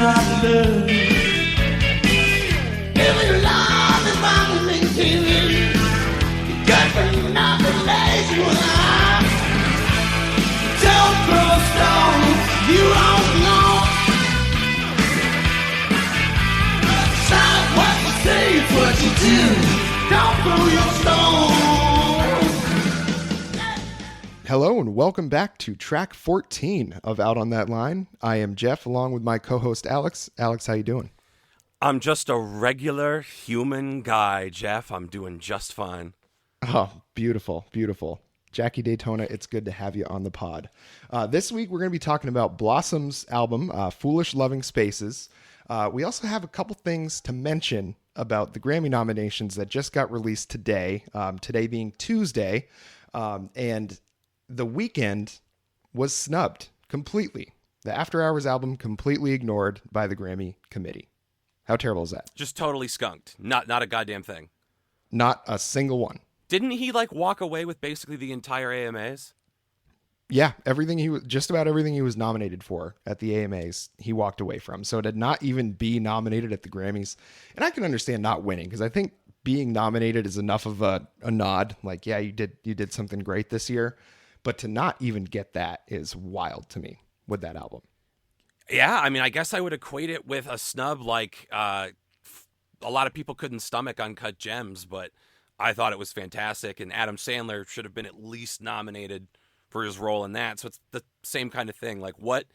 about love. Every love is bound to maintain it. You got to knock the legs with an eye. Don't throw a stone, you don't know. Stop what you say, it's what you do. Don't throw your stone. Hello and welcome back to track 14 of Out on That Line. I am Geoff along with my co-host Alex. Alex, how you doing? I'm just a regular human guy, Geoff. I'm doing just fine. Oh, beautiful, beautiful. Jackie Daytona, it's good to have you on the pod. This week, we're going to be talking about Blossom's album, Foolish Loving Spaces. We also have a couple things to mention about the Grammy nominations that just got released today, today being Tuesday, and The Weeknd was snubbed completely. The After Hours album completely ignored by the Grammy committee. How terrible is that? Just totally skunked. Not a goddamn thing. Not a single one. Didn't he walk away with basically the entire AMAs? Yeah, just about everything he was nominated for at the AMAs, he walked away from. So to not even be nominated at the Grammys, and I can understand not winning because I think being nominated is enough of a nod. Like, yeah, you did something great this year, but to not even get that is wild to me with that album. Yeah, I mean, I guess I would equate it with a snub like a lot of people couldn't stomach Uncut Gems, but I thought it was fantastic, and Adam Sandler should have been at least nominated for his role in that. So it's the same kind of thing. Like, what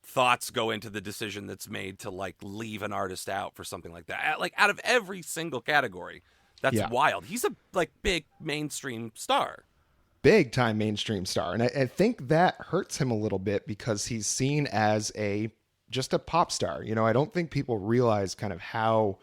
thoughts go into the decision that's made to leave an artist out for something like that? Out of every single category, that's wild. He's a big mainstream star. Big time mainstream star. And I think that hurts him a little bit because he's seen as just a pop star. You know, I don't think people realize kind of how,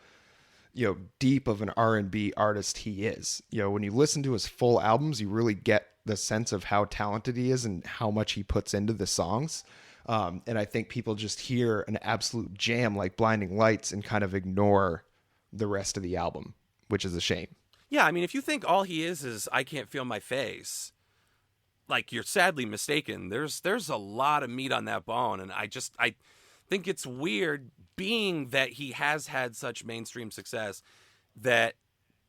deep of an R&B artist he is. When you listen to his full albums, you really get the sense of how talented he is and how much he puts into the songs. And I think people just hear an absolute jam like Blinding Lights and kind of ignore the rest of the album, which is a shame. Yeah, I mean, if you think all he is I Can't Feel My Face, you're sadly mistaken. There's a lot of meat on that bone, and I think it's weird, being that he has had such mainstream success, that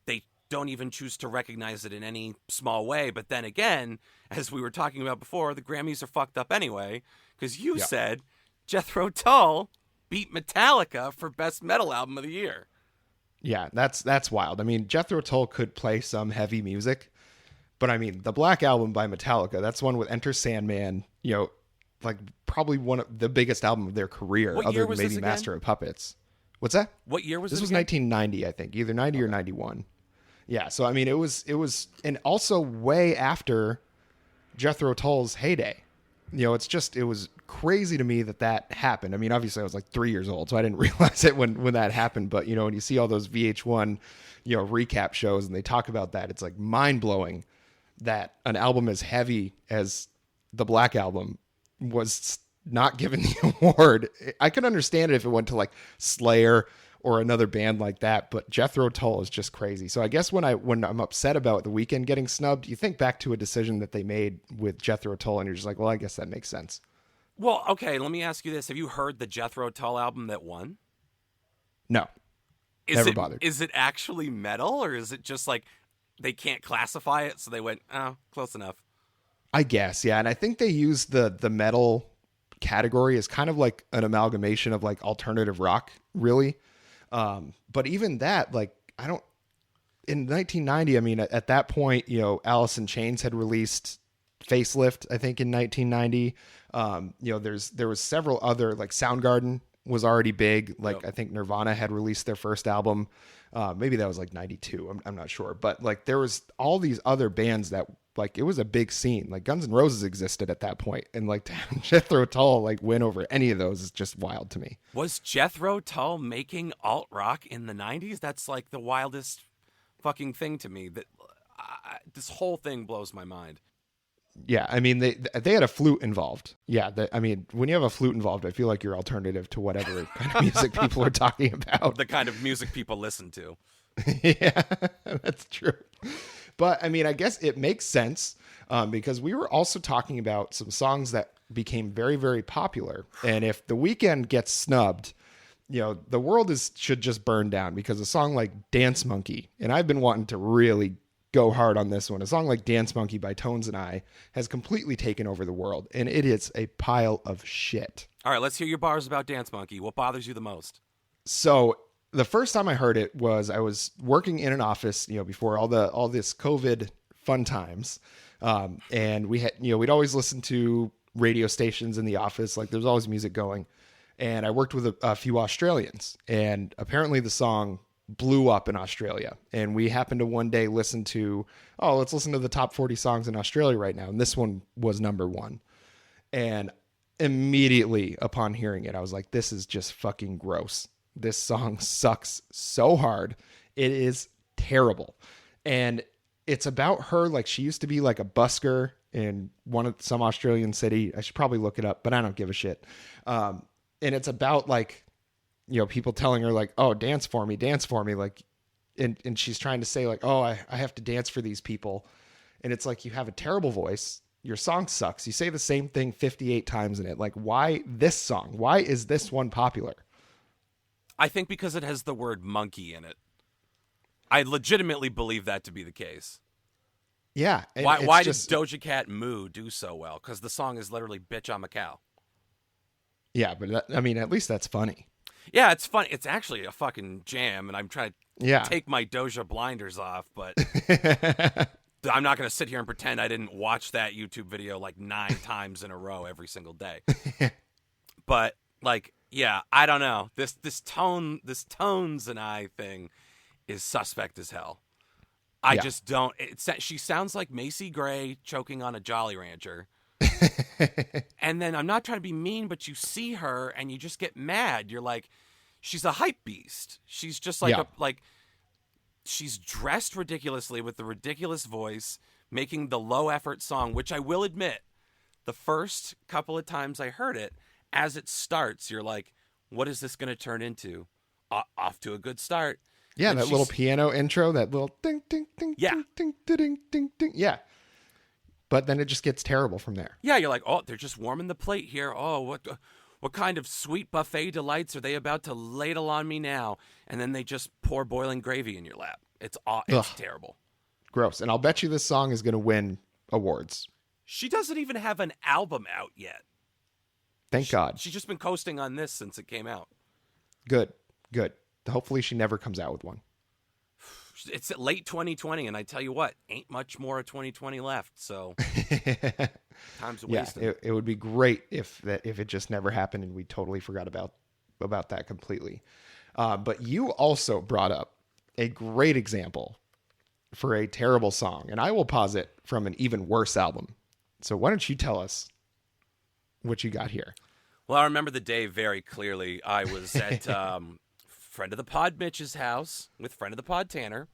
they don't even choose to recognize it in any small way. But then again, as we were talking about before, the Grammys are fucked up anyway, because you said Jethro Tull beat Metallica for Best Metal Album of the Year. Yeah, that's wild. I mean, Jethro Tull could play some heavy music, but I mean, the Black Album by Metallica, that's one with Enter Sandman, probably one of the biggest album of their career, other than maybe Master of Puppets. What's that? What year was this? This was 1990, I think, either 90 or 91. Yeah, so I mean, it was, and also way after Jethro Tull's heyday. It was crazy to me that happened. I mean, obviously I was 3 years old, so I didn't realize it when that happened. But, when you see all those VH1, recap shows and they talk about that, it's mind blowing that an album as heavy as the Black Album was not given the award. I could understand it if it went to Slayer or another band like that, but Jethro Tull is just crazy. So I guess when I'm upset about The Weeknd getting snubbed, you think back to a decision that they made with Jethro Tull, and you're just well, I guess that makes sense. Well, okay, let me ask you this. Have you heard the Jethro Tull album that won? No. Never bothered. Is it actually metal, or is it just they can't classify it, so they went, oh, close enough? I guess, yeah. And I think they used the metal category as kind of an amalgamation of alternative rock, really. But even that, in 1990, I mean, at that point, Alice in Chains had released Facelift, I think, in 1990. There was several other, Soundgarden was already big. I think Nirvana had released their first album. Maybe that was 92. I'm not sure. But there was all these other bands that it was a big scene. Guns N' Roses existed at that point, and to have Jethro Tull win over any of those is just wild to me. Was Jethro Tull making alt rock in the 90s? That's the wildest fucking thing to me. That this whole thing blows my mind. Yeah, I mean, they had a flute involved. Yeah, I mean, when you have a flute involved, I feel like you're alternative to whatever kind of music people are talking about. The kind of music people listen to. Yeah, that's true. But, I mean, I guess it makes sense because we were also talking about some songs that became very, very popular. And if The Weeknd gets snubbed, the world should just burn down because a song like Dance Monkey, and I've been wanting to really go hard on this one. A song like Dance Monkey by Tones and I has completely taken over the world, and it is a pile of shit. All right, let's hear your bars about Dance Monkey. What bothers you the most? So the first time I heard it was I was working in an office, before all this COVID fun times. And we had, we'd always listen to radio stations in the office. Like there's always music going. And I worked with a few Australians, and apparently the song blew up in Australia. And we happened to one day let's listen to the top 40 songs in Australia right now. And this one was number one. And immediately upon hearing it, I was like, this is just fucking gross. This song sucks so hard. It is terrible. And it's about her. Like she used to be like a busker in some Australian city. I should probably look it up, but I don't give a shit. And it's about like, people telling her like, oh, dance for me. Like, and she's trying to say like, oh, I have to dance for these people. And it's like, you have a terrible voice. Your song sucks. You say the same thing 58 times in it. Like, why this song? Why is this one popular? I think because it has the word monkey in it. I legitimately believe that to be the case. Yeah. Why did Doja Cat Moo do so well? Because the song is literally Bitch, I'm a Cow. Yeah, but at least that's funny. Yeah, it's funny. It's actually a fucking jam, and I'm trying to take my Doja blinders off, but I'm not going to sit here and pretend I didn't watch that YouTube video like 9 times in a row every single day. But, like, yeah, I don't know. This Tones and I thing is suspect as hell. I just don't. She sounds like Macy Gray choking on a Jolly Rancher. And then I'm not trying to be mean, but you see her and you just get mad. You're like, she's a hype beast. She's just like she's dressed ridiculously with the ridiculous voice, making the low effort song, which I will admit, the first couple of times I heard it, as it starts, you're like, what is this going to turn into? Off to a good start. Yeah, and that little piano intro, that little ding, ding, ding, ding, ding, ding, ding, ding. Yeah. But then it just gets terrible from there. Yeah, you're like, oh, they're just warming the plate here. Oh, what kind of sweet buffet delights are they about to ladle on me now? And then they just pour boiling gravy in your lap. It's terrible. Gross. And I'll bet you this song is going to win awards. She doesn't even have an album out yet. Thank God. She's just been coasting on this since it came out. Good. Hopefully she never comes out with one. It's late 2020, and I tell you what, ain't much more of 2020 left. So time's wasting. Yeah, it would be great if it just never happened and we totally forgot about that completely. But you also brought up a great example for a terrible song, and I will posit from an even worse album. So why don't you tell us what you got here? Well, I remember the day very clearly. I was at friend of the pod Mitch's house with friend of the pod Tanner,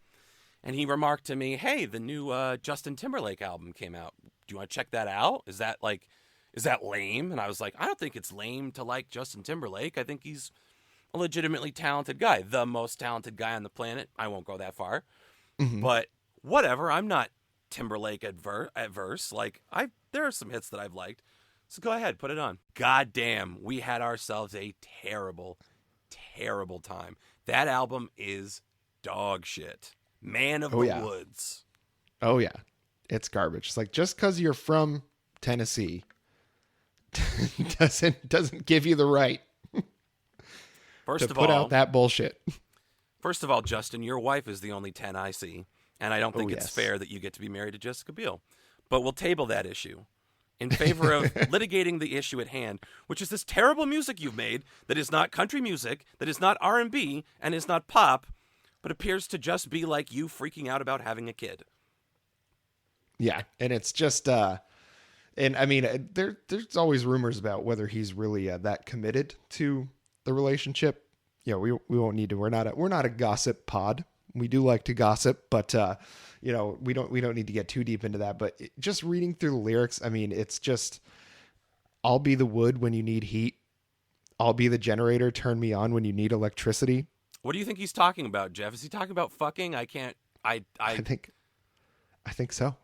and he remarked to me, hey, the new Justin Timberlake album came out. Do you want to check that out? Is that lame? And I was like, I don't think it's lame to like Justin Timberlake. I think he's a legitimately talented guy, the most talented guy on the planet. I won't go that far, but whatever. I'm not Timberlake adverse. Like there are some hits that I've liked. So go ahead, put it on. God damn, we had ourselves a terrible time. That album is dog shit. Man of the Woods. Oh yeah. It's garbage. It's like, just because you're from Tennessee doesn't give you the right to put out that bullshit. First of all, Justin, your wife is the only 10 I see, and I don't think it's fair that you get to be married to Jessica Biel. But we'll table that issue in favor of litigating the issue at hand, which is this terrible music you've made that is not country music, that is not R&B, and is not pop, but appears to just be like you freaking out about having a kid. Yeah, and it's just, and I mean, there's always rumors about whether he's really that committed to the relationship. You know, we won't need to. We're not a gossip pod. We do like to gossip, but you know, we don't need to get too deep into that. But just reading through the lyrics, I mean, it's just, I'll be the wood when you need heat. I'll be the generator. Turn me on when you need electricity. What do you think he's talking about, Jeff? Is he talking about fucking? I think so.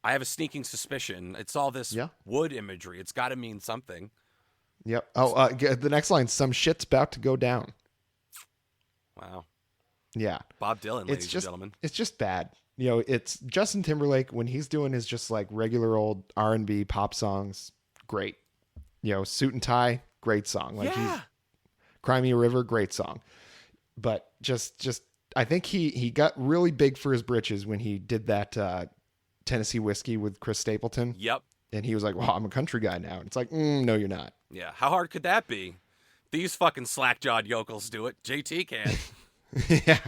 I have a sneaking suspicion. It's all this wood imagery. It's got to mean something. Yep. The next line, some shit's about to go down. Wow. Yeah. Bob Dylan, ladies and gentlemen. It's just bad. It's Justin Timberlake when he's doing his just like regular old R&B pop songs. Great. Suit and Tie, great song. Like he's Cry Me a River, great song. But just I think he got really big for his britches when he did that Tennessee Whiskey with Chris Stapleton. Yep. And he was like, well, I'm a country guy now. And it's like, no, you're not. Yeah. How hard could that be? These fucking slack-jawed yokels do it. JT can. Yeah.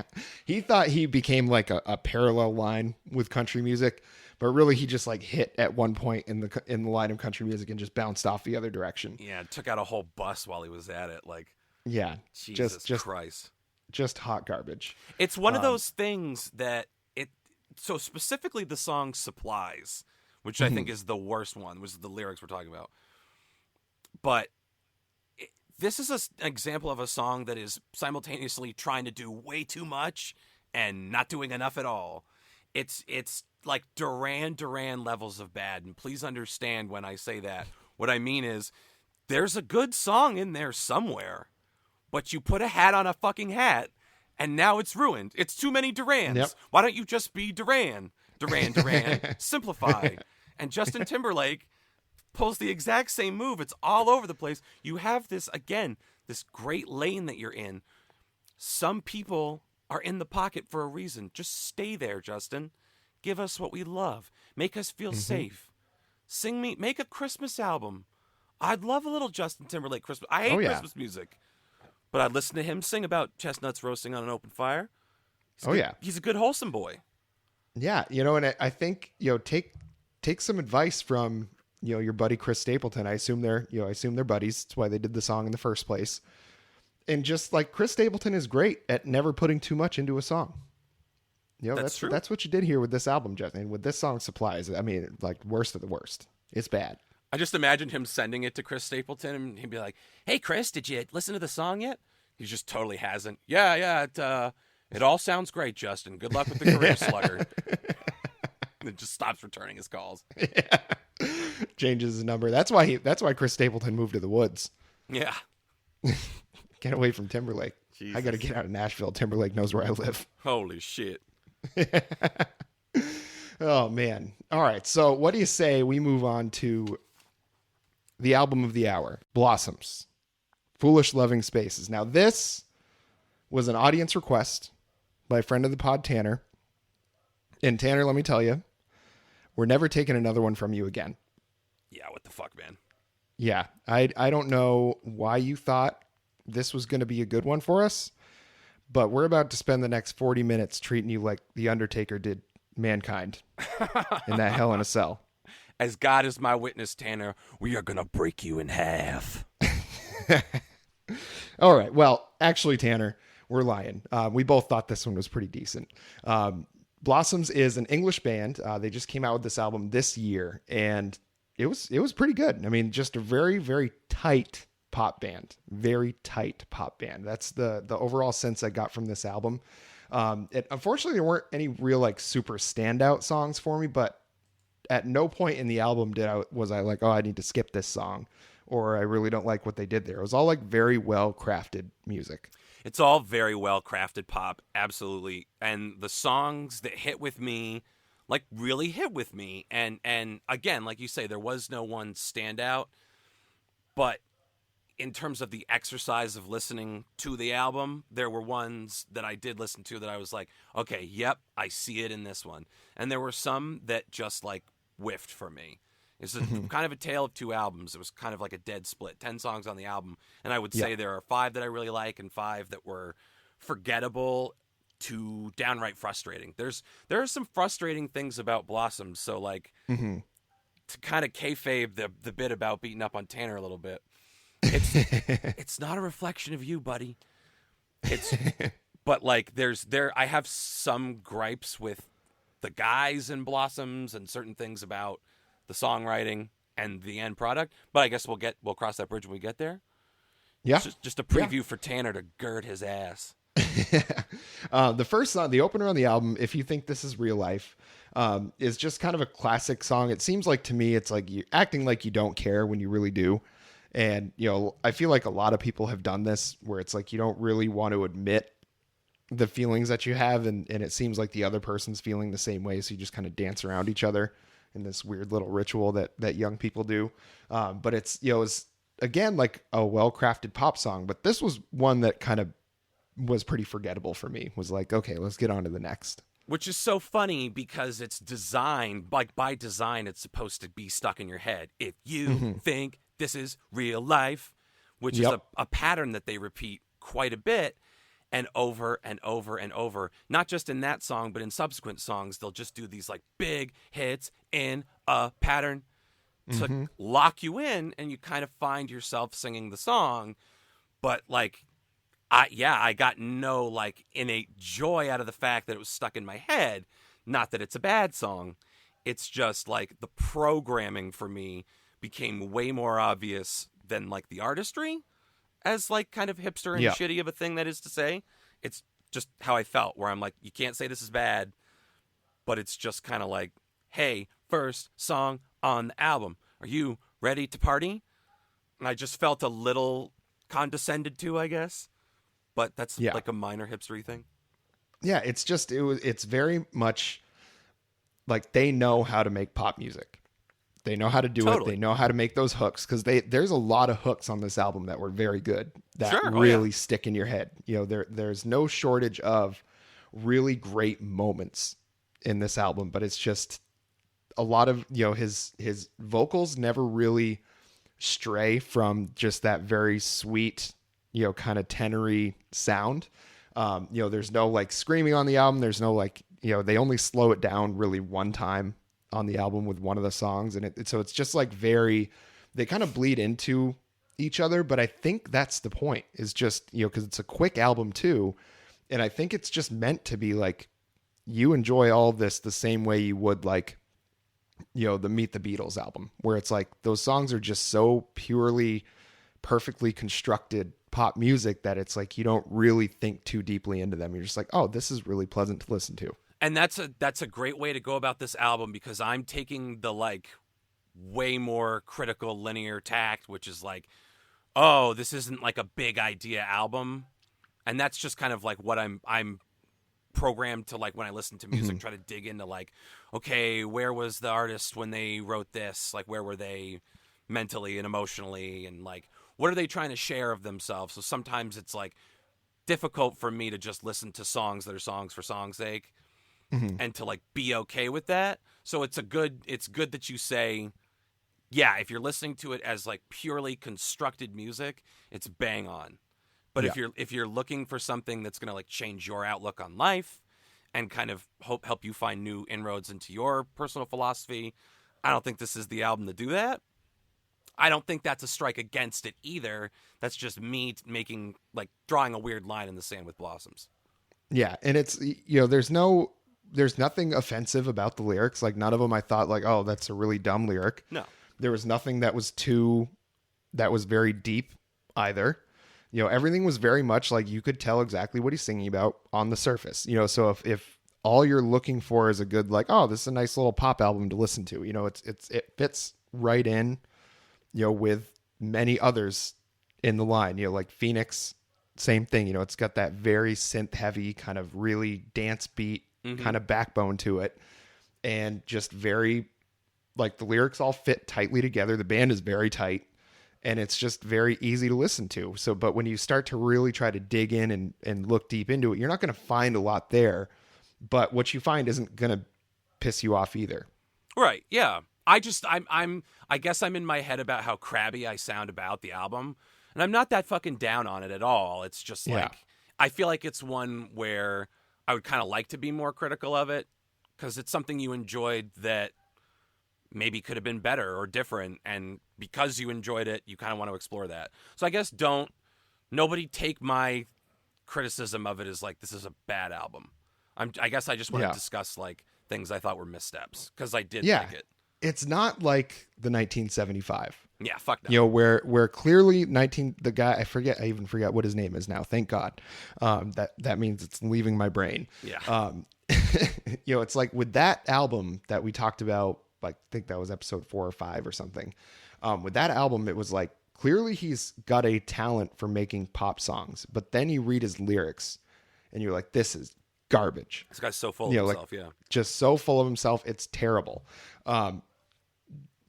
He thought he became like a parallel line with country music, but really he just like hit at one point in the line of country music and just bounced off the other direction. Yeah. Took out a whole bus while he was at it. Like, yeah. Jesus Christ. Just hot garbage. It's one of those things that so specifically the song Supplies, which I think is the worst one, which is the lyrics we're talking about. But this is an example of a song that is simultaneously trying to do way too much and not doing enough at all. It's like Duran Duran levels of bad. And please understand when I say that. What I mean is there's a good song in there somewhere, but you put a hat on a fucking hat and now it's ruined. It's too many Durans. Yep. Why don't you just be Duran? Duran. Simplify. And Justin Timberlake pulls the exact same move. It's all over the place. You have this great lane that you're in. Some people are in the pocket for a reason. Just stay there, Justin. Give us what we love. Make us feel safe. Make a Christmas album. I'd love a little Justin Timberlake Christmas. I hate Christmas music. But I'd listen to him sing about chestnuts roasting on an open fire. He's a good wholesome boy. Yeah, and I think take some advice from your buddy Chris Stapleton. I assume they're buddies. That's why they did the song in the first place. And just like Chris Stapleton is great at never putting too much into a song. That's true. That's what you did here with this album, Justin. And with this song Supplies, I mean, like worst of the worst. It's bad. I just imagined him sending it to Chris Stapleton and he'd be like, "Hey Chris, did you listen to the song yet?" He just totally hasn't. Yeah, it all sounds great, Justin. Good luck with the career, slugger. And just stops returning his calls. Yeah. Changes his number. That's why Chris Stapleton moved to the woods. Yeah. Get away from Timberlake. Jesus. I got to get out of Nashville. Timberlake knows where I live. Holy shit. Oh man. All right. So what do you say we move on to the album of the hour, Blossoms, Foolish Loving Spaces. Now this was an audience request by a friend of the pod, Tanner. And Tanner, let me tell you, we're never taking another one from you again. Yeah, what the fuck, man? Yeah, I don't know why you thought this was going to be a good one for us, but we're about to spend the next 40 minutes treating you like The Undertaker did Mankind in that Hell in a Cell. As God is my witness, Tanner, we are going to break you in half. All right. Well, actually, Tanner, we're lying. We both thought this one was pretty decent. Blossoms is an English band. They just came out with this album this year, and it was pretty good. I mean, just a very, very tight pop band. Very tight pop band. That's the overall sense I got from this album. Unfortunately, there weren't any real like super standout songs for me, but at no point in the album was I like, oh, I need to skip this song, or I really don't like what they did there. It was all like very well crafted music. It's all very well crafted pop, absolutely. And the songs that hit with me, like really hit with me. And again, like you say, there was no one standout, but in terms of the exercise of listening to the album, there were ones that I did listen to that I was like, okay, yep, I see it in this one. And there were some that just like whiffed for me. It's kind of a tale of two albums. It was kind of like a dead split, 10 songs on the album. And I would say there are 5 that I really like and 5 that were forgettable to downright frustrating. There are some frustrating things about Blossoms. So like to kind of kayfabe the bit about beating up on Tanner a little bit. It's not a reflection of you, buddy. But like I have some gripes with the guys in Blossoms and certain things about the songwriting and the end product, but I guess we'll cross that bridge when we get there. Yeah, just a preview for Tanner to gird his ass. The first song, the opener on the album, If You Think This Is Real Life, is just kind of a classic song. It seems like to me, it's like you acting like you don't care when you really do. And, I feel like a lot of people have done this where it's like you don't really want to admit the feelings that you have, and it seems like the other person's feeling the same way, so you just kind of dance around each other in this weird little ritual that young people do. But it's, it's again like a well-crafted pop song, but this was one that kind of was pretty forgettable for me. Was like, okay, let's get on to the next. Which is so funny because it's designed, like by design, it's supposed to be stuck in your head. If you think this is real life, which is a pattern that they repeat quite a bit and over and over and over. Not just in that song, but in subsequent songs, they'll just do these like big hits in a pattern to lock you in, and you kind of find yourself singing the song. But like, I got no like innate joy out of the fact that it was stuck in my head. Not that it's a bad song. It's just like the programming for me became way more obvious than like the artistry, as like kind of hipster and shitty of a thing that is to say. It's just how I felt, where I'm like, you can't say this is bad, but it's just kind of like, hey, first song on the album. Are you ready to party? And I just felt a little condescended to, I guess. But that's like a minor hipstery thing. Yeah, it's very much like they know how to make pop music. They know how to do it. They know how to make those hooks, because there's a lot of hooks on this album that were very good, that really stick in your head. There's no shortage of really great moments in this album, but it's just a lot of, his vocals never really stray from just that very sweet, kind of tenory sound. There's no like screaming on the album. There's no like, they only slow it down really one time on the album with one of the songs. And so it's just like they kind of bleed into each other. But I think that's the point, is just, because it's a quick album too. And I think it's just meant to be like, you enjoy all of this the same way you would like, the Meet the Beatles album, where it's like those songs are just so purely perfectly constructed pop music that it's like you don't really think too deeply into them. You're just like, oh, this is really pleasant to listen to. And that's a great way to go about this album, because I'm taking the like way more critical linear tact, which is like, oh, this isn't like a big idea album. And that's just kind of like what I'm programmed to, like when I listen to music, try to dig into like, okay, where was the artist when they wrote this? Like, where were they mentally and emotionally, and like, what are they trying to share of themselves? So sometimes it's like difficult for me to just listen to songs that are songs for song's sake, and to like be okay with that. So it's good that you say, yeah, if you're listening to it as like purely constructed music, it's bang on. But if you're looking for something that's going to like change your outlook on life and kind of help you find new inroads into your personal philosophy, I don't think this is the album to do that. I don't think that's a strike against it either. That's just me drawing a weird line in the sand with Blossoms. Yeah. And it's, there's nothing offensive about the lyrics. Like none of them I thought like, oh, that's a really dumb lyric. No. There was nothing that was very deep either. Everything was very much like you could tell exactly what he's singing about on the surface. So if all you're looking for is a good, like, oh, this is a nice little pop album to listen to, it fits right in, with many others in the line, like Phoenix, same thing. It's got that very synth heavy kind of really dance beat kind of backbone to it. And just very, like, the lyrics all fit tightly together. The band is very tight, and it's just very easy to listen to. So, but when you start to really try to dig in and look deep into it, you're not going to find a lot there, but what you find isn't going to piss you off either. Right. Yeah. I guess I'm in my head about how crabby I sound about the album, and I'm not that fucking down on it at all. It's just like, I feel like it's one where I would kind of like to be more critical of it, because it's something you enjoyed that maybe could have been better or different, and because you enjoyed it, you kind of want to explore that. So I guess nobody take my criticism of it as like, this is a bad album. I guess I just want to discuss like things I thought were missteps, because I did like it. It's not like the 1975. Yeah, fuck that. Where clearly the guy, I even forget what his name is now. Thank God. That means it's leaving my brain. Yeah. It's like with that album that we talked about, like, I think that was episode 4 or 5 or something. With that album, it was like clearly he's got a talent for making pop songs, but then you read his lyrics and you're like, this is garbage. This guy's so full of himself. Like, just so full of himself. It's terrible.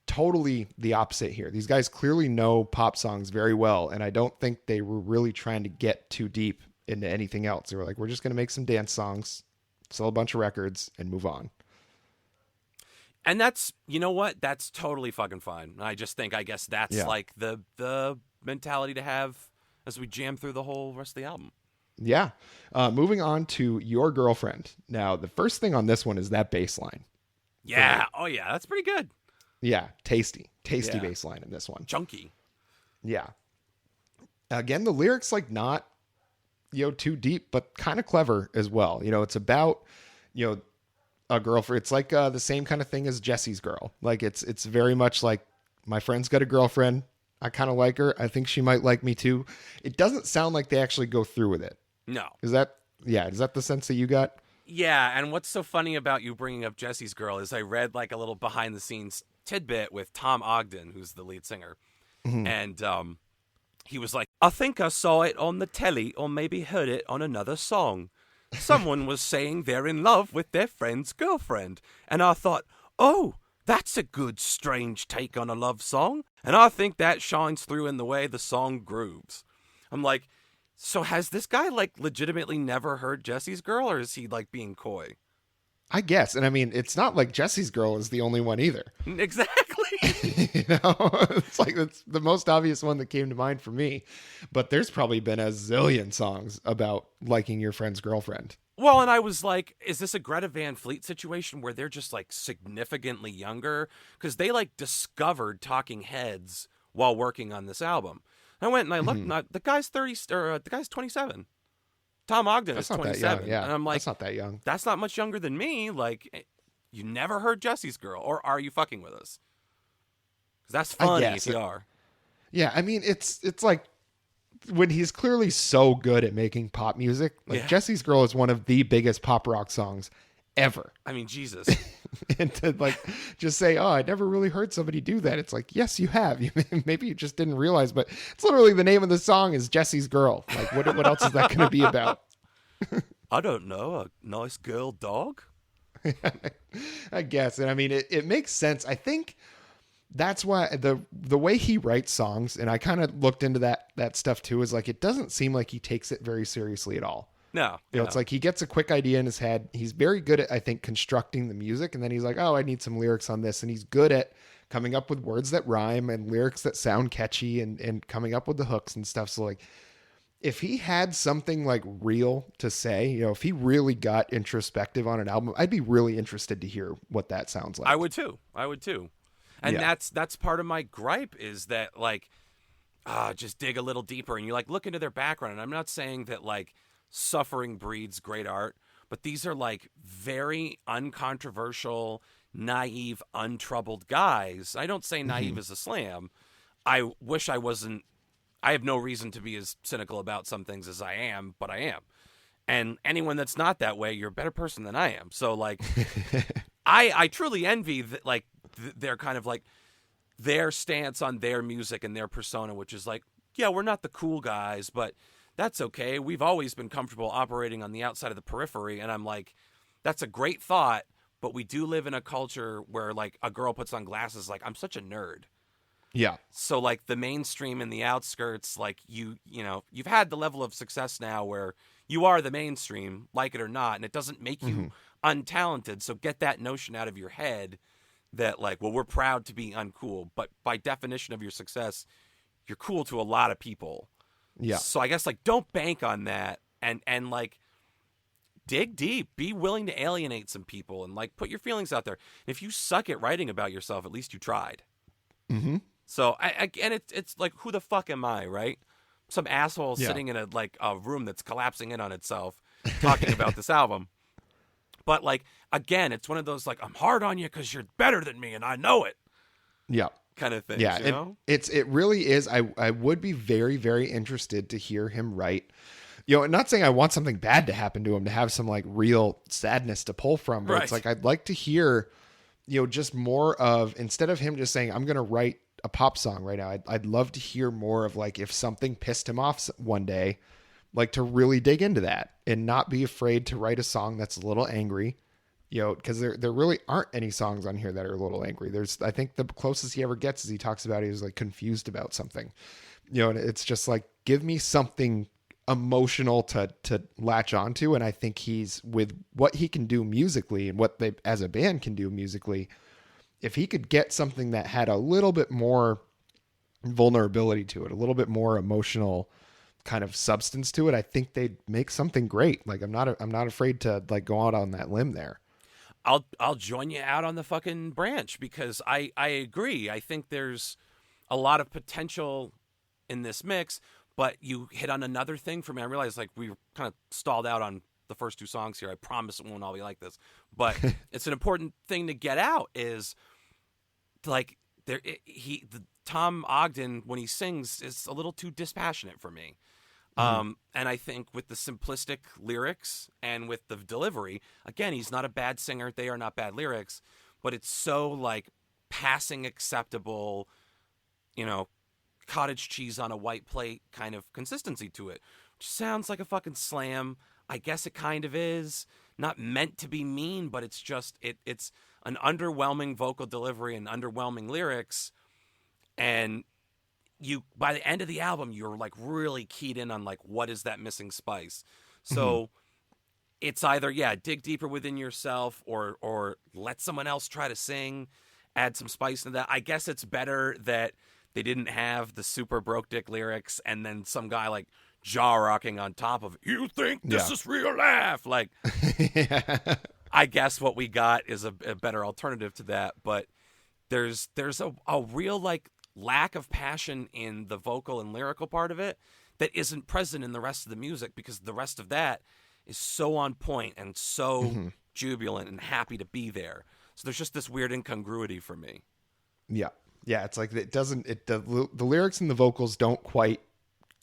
Totally the opposite here. These guys clearly know pop songs very well, and I don't think they were really trying to get too deep into anything else. They were like, we're just going to make some dance songs, sell a bunch of records, and move on. And that's, you know what? That's totally fucking fine. I guess that's like the mentality to have as we jam through the whole rest of the album. Yeah. Moving on to Your Girlfriend. Now, the first thing on this one is that bass line. Yeah. Oh, yeah. That's pretty good. Yeah. Tasty bass line in this one. Chunky. Yeah. Again, the lyrics, like, not, too deep, but kind of clever as well. It's about, a girlfriend. It's like the same kind of thing as Jesse's Girl. Like, it's very much like, my friend's got a girlfriend. I kind of like her. I think she might like me too. It doesn't sound like they actually go through with it. No. Is that the sense that you got? Yeah, and what's so funny about you bringing up Jesse's Girl is I read like a little behind the scenes tidbit with Tom Ogden, who's the lead singer. Mm-hmm. And he was like, I think I saw it on the telly or maybe heard it on another song. Someone was saying they're in love with their friend's girlfriend. And I thought, oh, that's a good, strange take on a love song. And I think that shines through in the way the song grooves. I'm like, so has this guy, like, legitimately never heard Jesse's Girl, or is he, like, being coy? I guess. And I mean, it's not like Jesse's Girl is the only one either. Exactly. It's like, that's the most obvious one that came to mind for me. But there's probably been a zillion songs about liking your friend's girlfriend. Well, and I was like, is this a Greta Van Fleet situation where they're just, like, significantly younger? Because they, like, discovered Talking Heads while working on this album. And I went and I looked, and the guy's 30, or the guy's 27. Tom Ogden is 27. Yeah, and I'm like, that's not that young. That's not much younger than me. Like, you never heard Jesse's Girl, or are you fucking with us? Because that's funny if you are. Yeah, I mean, it's like, when he's clearly so good at making pop music, like Jesse's Girl is one of the biggest pop rock songs ever. I mean, Jesus. And to like just say, oh, I never really heard somebody do that. It's like, yes, you have. Maybe you just didn't realize, but it's literally the name of the song is Jesse's Girl. Like, what else is that going to be about? I don't know. A nice girl dog? I guess. And I mean, it makes sense. I think that's why the way he writes songs, and I kind of looked into that stuff too, is like, it doesn't seem like he takes it very seriously at all. No. It's like he gets a quick idea in his head. He's very good at, I think, constructing the music. And then he's like, oh, I need some lyrics on this. And he's good at coming up with words that rhyme and lyrics that sound catchy and coming up with the hooks and stuff. So like, if he had something like real to say, if he really got introspective on an album, I'd be really interested to hear what that sounds like. I would too. And that's part of my gripe is that like, just dig a little deeper and you like look into their background. And I'm not saying that like, suffering breeds great art, but these are like very uncontroversial, naive, untroubled guys. I don't say naive as a slam. I wish I wasn't. I have no reason to be as cynical about some things as I am, but I am. And anyone that's not that way, you're a better person than I am. So like, I truly envy like their kind of like their stance on their music and their persona, which is like, yeah, we're not the cool guys, but that's okay. We've always been comfortable operating on the outside of the periphery. And I'm like, that's a great thought, but we do live in a culture where like a girl puts on glasses, like I'm such a nerd. Yeah. So like the mainstream and the outskirts, like you've had the level of success now where you are the mainstream, like it or not, and it doesn't make you untalented. So get that notion out of your head that like, well, we're proud to be uncool, but by definition of your success, you're cool to a lot of people. Yeah. So I guess like don't bank on that and like dig deep, be willing to alienate some people and like put your feelings out there. And if you suck at writing about yourself, at least you tried. Mm-hmm. So and it's like, who the fuck am I, right? Some asshole sitting in a room that's collapsing in on itself talking about this album. But like, again, it's one of those like, I'm hard on you because you're better than me and I know it. Yeah. Kind of thing. Yeah, it really is. I would be very, very interested to hear him write. Not saying I want something bad to happen to him, to have some like real sadness to pull from, but it's like I'd like to hear, just more of, instead of him just saying I'm going to write a pop song right now. I'd love to hear more of like, if something pissed him off one day, like to really dig into that and not be afraid to write a song that's a little angry, because there really aren't any songs on here that are a little angry. I think the closest he ever gets is he talks about he was like confused about something, and it's just like, give me something emotional to latch onto. And I think he's, with what he can do musically and what they as a band can do musically, if he could get something that had a little bit more vulnerability to it, a little bit more emotional kind of substance to it, I think they'd make something great. Like, I'm not afraid to like go out on that limb there. I'll join you out on the fucking branch, because I agree. I think there's a lot of potential in this mix, but you hit on another thing for me. I realized like we were kind of stalled out on the first two songs here. I promise it won't all be like this, but it's an important thing to get out is like Tom Ogden, when he sings, is a little too dispassionate for me. And I think with the simplistic lyrics and with the delivery, again, he's not a bad singer. They are not bad lyrics, but it's so like passing acceptable, cottage cheese on a white plate kind of consistency to it, which sounds like a fucking slam. I guess it kind of is. Not meant to be mean, but it's just, it's an underwhelming vocal delivery and underwhelming lyrics. And by the end of the album, you're like really keyed in on like, what is that missing spice? So it's either, dig deeper within yourself or let someone else try to sing, add some spice to that. I guess it's better that they didn't have the super broke dick lyrics and then some guy like jaw rocking on top of it. You think this is real life? Like, I guess what we got is a better alternative to that. But there's a real like lack of passion in the vocal and lyrical part of it that isn't present in the rest of the music, because the rest of that is so on point and so jubilant and happy to be there. So there's just this weird incongruity for me. Yeah, it's like the lyrics and the vocals don't quite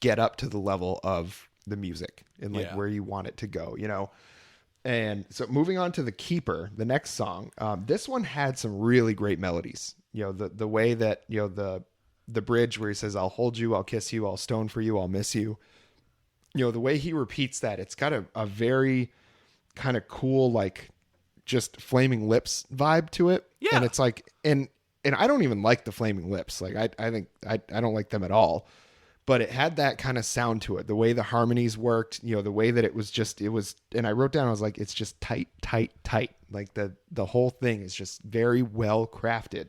get up to the level of the music and like where you want it to go, And so moving on to The Keeper, the next song, this one had some really great melodies. The way that, the bridge where he says, I'll hold you, I'll kiss you, I'll stone for you, I'll miss you. The way he repeats that, it's got a very kind of cool, like just Flaming Lips vibe to it. Yeah. And it's like, and I don't even like the Flaming Lips. Like, I think I don't like them at all. But it had that kind of sound to it. The way the harmonies worked, the way that it was, and I wrote down, I was like, it's just tight, tight, tight. Like the whole thing is just very well crafted.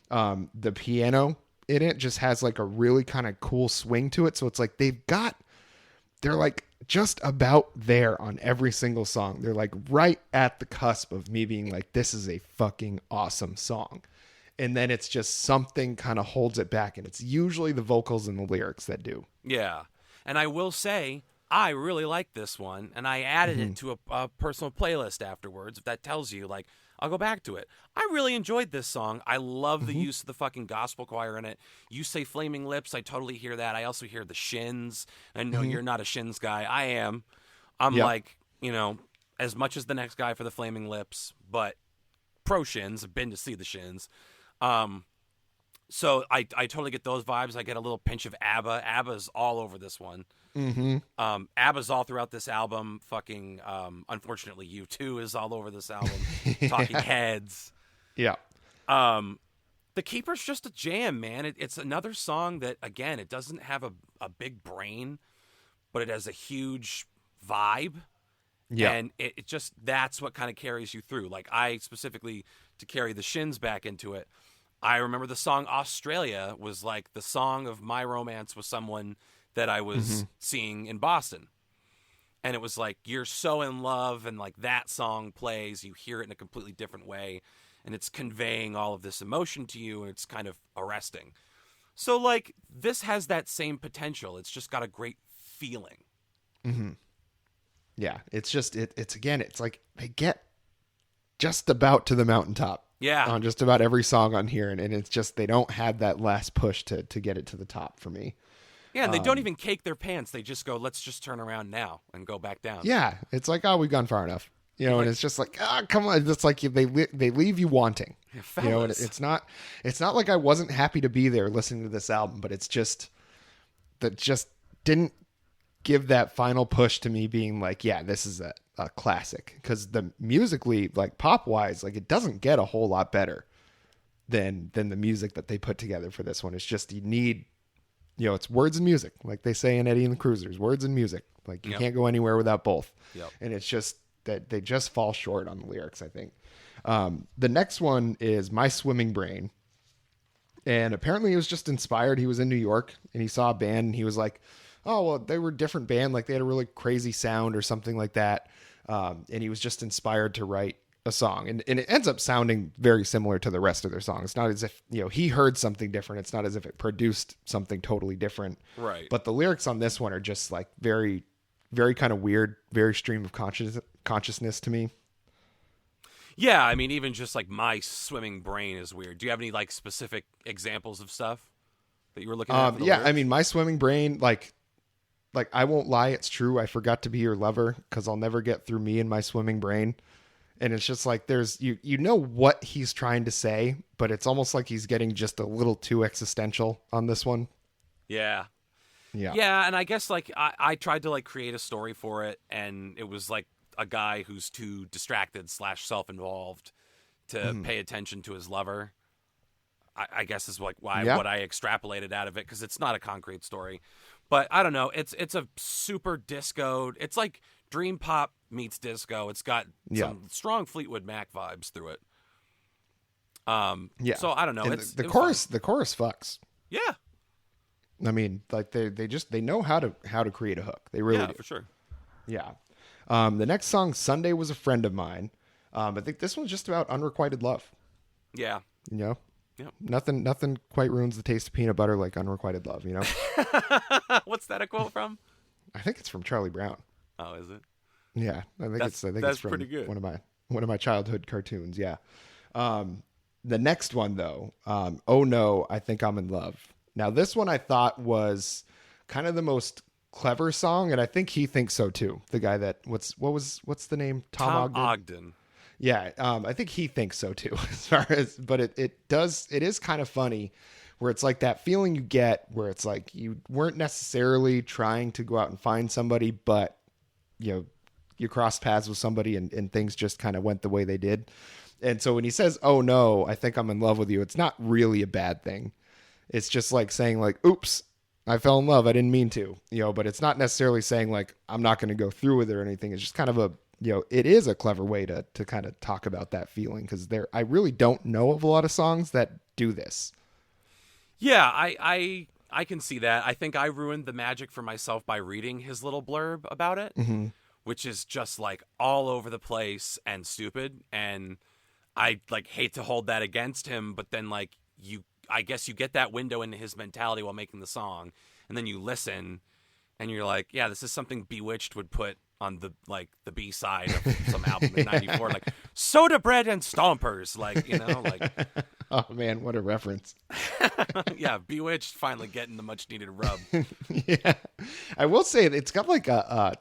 The piano in it just has like a really kind of cool swing to it. So it's like, they're like just about there on every single song. They're like right at the cusp of me being like, this is a fucking awesome song. And then it's just something kind of holds it back. And it's usually the vocals and the lyrics that do. Yeah. And I will say, I really like this one. And I added it to a personal playlist afterwards. If that tells you, like, I'll go back to it. I really enjoyed this song. I love the use of the fucking gospel choir in it. You say Flaming Lips. I totally hear that. I also hear the Shins. I know you're not a Shins guy. I am. I'm like, as much as the next guy for the Flaming Lips, but pro Shins. I've been to see the Shins. So I totally get those vibes. I get a little pinch of ABBA. ABBA's all over this one. ABBA's all throughout this album. Fucking, unfortunately, U2 is all over this album. Talking Heads. Yeah. The Keeper's just a jam, man. It's another song that, again, it doesn't have a big brain, but it has a huge vibe. Yeah. And it just, that's what kind of carries you through. Like, I specifically, to carry the Shins back into it, I remember the song Australia was like the song of my romance with someone that I was seeing in Boston. And it was like, you're so in love, and like that song plays, you hear it in a completely different way, and it's conveying all of this emotion to you, and it's kind of arresting. So like, this has that same potential. It's just got a great feeling. Yeah, it's just, it's again, it's like they get just about to the mountaintop. Yeah. On just about every song on here. And it's just, they don't have that last push to get it to the top for me. Yeah, and they don't even cake their pants. They just go, let's just turn around now and go back down. Yeah, it's like, oh, we've gone far enough. And it's just like, come on. It's like they leave you wanting. You know, and Fellas. it's not like I wasn't happy to be there listening to this album, but it's just that just didn't give that final push to me being like, yeah, this is a classic. Because the musically, like pop wise, like it doesn't get a whole lot better than the music that they put together for this one. It's just you need, you know, it's words and music, like they say in Eddie and the Cruisers, words and music. Like you can't go anywhere without both. Yep. And it's just that they just fall short on the lyrics, I think. The next one is My Swimming Brain. And apparently he was just inspired. He was in New York and he saw a band and he was like, oh, well, they were a different band. Like they had a really crazy sound or something like that. And he was just inspired to write a song. And it ends up sounding very similar to the rest of their songs. It's not as if, you know, he heard something different. It's not as if it produced something totally different. Right. But the lyrics on this one are just like very, very kind of weird, very stream of consciousness to me. Yeah, I mean, even just like My Swimming Brain is weird. Do you have any like specific examples of stuff that you were looking at? Yeah, I mean, My Swimming Brain, like I won't lie, it's true. I forgot to be your lover because I'll never get through me and my swimming brain. And it's just like there's you know what he's trying to say, but it's almost like he's getting just a little too existential on this one. Yeah. Yeah. Yeah, and I guess like I tried to like create a story for it, and it was like a guy who's too distracted / self-involved to pay attention to his lover. I guess is like what I extrapolated out of it, because it's not a concrete story. But I don't know. It's a super disco. It's like dream pop meets disco. It's got some strong Fleetwood Mac vibes through it. So I don't know. And the chorus fucks. Yeah. I mean, like they know how to create a hook. They really do. For sure. Yeah. The next song, Sunday Was a Friend of Mine. I think this one's just about unrequited love. Yeah. You know? Yep. Nothing quite ruins the taste of peanut butter like unrequited love, you know? What's that a quote from? I think it's from Charlie Brown. Oh, is it? Yeah. I think it's from pretty good. One of my childhood cartoons, yeah. The next one though, Oh No, I Think I'm in Love. Now this one I thought was kind of the most clever song, and I think he thinks so too. The guy that what's the name? Tom Ogden. Yeah, I think he thinks so too. As far as, but it is kind of funny, where it's like that feeling you get where it's like you weren't necessarily trying to go out and find somebody, but you know you crossed paths with somebody and things just kind of went the way they did. And so when he says, "Oh no, I think I'm in love with you," it's not really a bad thing. It's just like saying like, "Oops, I fell in love. I didn't mean to," you know, but it's not necessarily saying like, I'm not going to go through with it or anything. It's just kind of a, you know, it is a clever way to kind of talk about that feeling, because I really don't know of a lot of songs that do this. Yeah, I can see that. I think I ruined the magic for myself by reading his little blurb about it, which is just like all over the place and stupid. And I like hate to hold that against him, but then like I guess you get that window into his mentality while making the song, and then you listen and you're like, yeah, this is something Bewitched would put on the B side of some album in '94, like Soda Bread and Stompers, like, you know, like. Oh man, what a reference. Yeah, Bewitched finally getting the much needed rub. Yeah, I will say it's got like a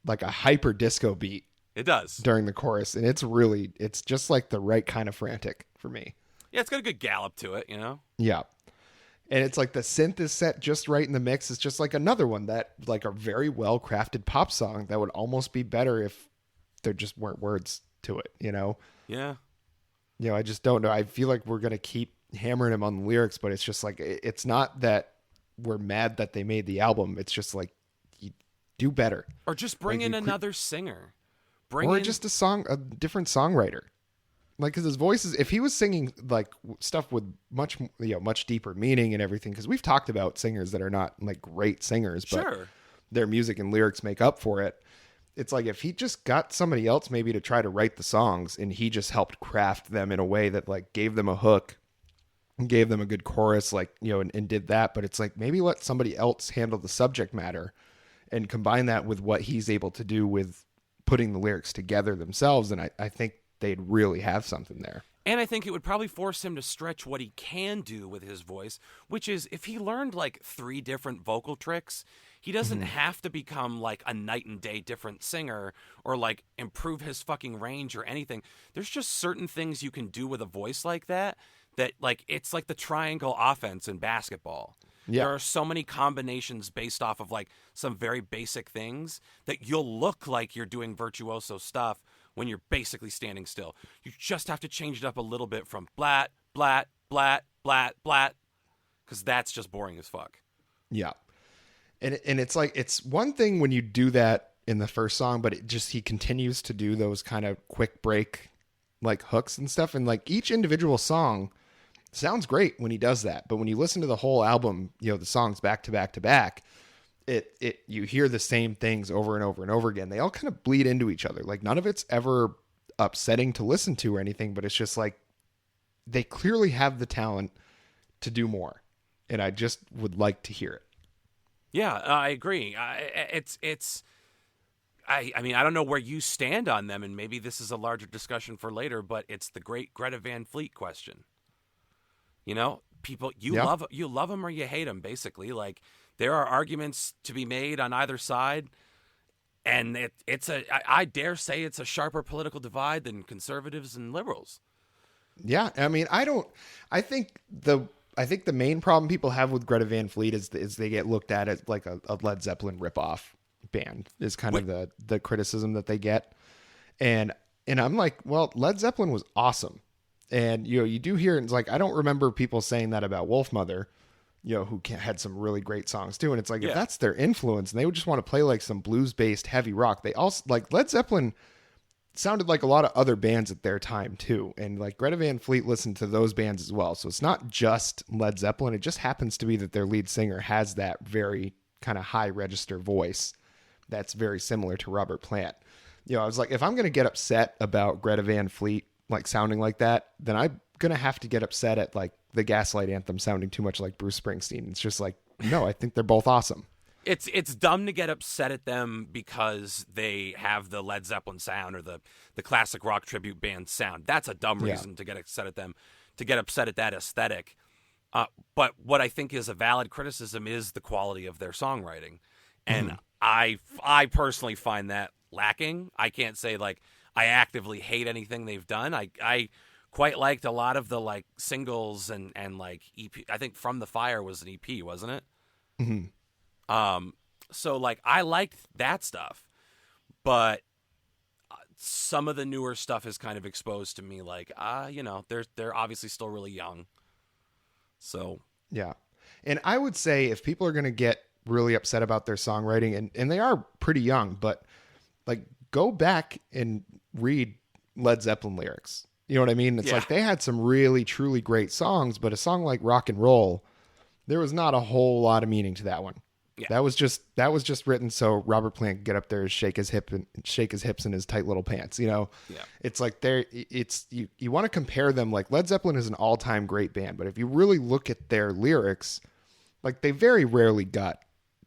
hyper disco beat. It does during the chorus, and it's just like the right kind of frantic for me. Yeah, it's got a good gallop to it, you know? Yeah. And it's like the synth is set just right in the mix. It's just like another one that like a very well crafted pop song that would almost be better if there just weren't words to it, you know? Yeah. You know, I just don't know. I feel like we're going to keep hammering him on the lyrics, but it's just like, it's not that we're mad that they made the album. It's just like, you do better. Or just bring in another singer. Just a different songwriter. Like, because his voice is, if he was singing like stuff with much deeper meaning and everything, because we've talked about singers that are not like great singers, but their music and lyrics make up for it. It's like if he just got somebody else maybe to try to write the songs, and he just helped craft them in a way that like gave them a hook, gave them a good chorus, like, you know, and did that. But it's like maybe let somebody else handle the subject matter and combine that with what he's able to do with putting the lyrics together themselves. And I think they'd really have something there. And I think it would probably force him to stretch what he can do with his voice, which is if he learned like 3 different vocal tricks, He doesn't have to become like a night and day different singer or like improve his fucking range or anything. There's just certain things you can do with a voice like that like it's like the triangle offense in basketball. Yeah. There are so many combinations based off of like some very basic things that you'll look like you're doing virtuoso stuff when you're basically standing still. You just have to change it up a little bit from blat, blat, blat, blat, blat, because that's just boring as fuck. Yeah. And it's like, it's one thing when you do that in the first song, but he continues to do those kind of quick break like hooks and stuff. And like each individual song sounds great when he does that. But when you listen to the whole album, the songs back to back to back, you hear the same things over and over and over again. They all kind of bleed into each other. Like none of it's ever upsetting to listen to or anything, but it's just like they clearly have the talent to do more. And I just would like to hear it. Yeah, I agree. I mean, I don't know where you stand on them, and maybe this is a larger discussion for later, but it's the great Greta Van Fleet question. People, you love them or you hate them, basically. Like, there are arguments to be made on either side, and I dare say it's a sharper political divide than conservatives and liberals. Yeah, I mean, I think the main problem people have with Greta Van Fleet is they get looked at as like a Led Zeppelin ripoff band is kind of the criticism that they get. And I'm like, well, Led Zeppelin was awesome. And, you do hear, it's like, I don't remember people saying that about Wolfmother, who had some really great songs too. And it's like, if that's their influence and they would just want to play like some blues based heavy rock, they also like Led Zeppelin sounded like a lot of other bands at their time too. And like Greta Van Fleet listened to those bands as well. So it's not just Led Zeppelin. It just happens to be that their lead singer has that very kind of high register voice that's very similar to Robert Plant. I was like, if I'm going to get upset about Greta Van Fleet like sounding like that, then I'm going to have to get upset at like the Gaslight Anthem sounding too much like Bruce Springsteen. It's just like, no, I think they're both awesome. It's dumb to get upset at them because they have the Led Zeppelin sound or the classic rock tribute band sound. That's a dumb reason to get upset at them, to get upset at that aesthetic. But what I think is a valid criticism is the quality of their songwriting. And I personally find that lacking. I can't say like I actively hate anything they've done. I quite liked a lot of the like singles and like EP. I think From the Fire was an EP, wasn't it? Mm-hmm. So like I liked that stuff, but some of the newer stuff is kind of exposed to me like, they're obviously still really young. So yeah. And I would say if people are going to get really upset about their songwriting, and they are pretty young, but like go back and read Led Zeppelin lyrics. You know what I mean? It's like they had some really, truly great songs, but a song like Rock and Roll, there was not a whole lot of meaning to that one. Yeah. That was just written so Robert Plant could get up there and shake his hips in his tight little pants. It's like you want to compare them. Like Led Zeppelin is an all-time great band, but if you really look at their lyrics, like they very rarely got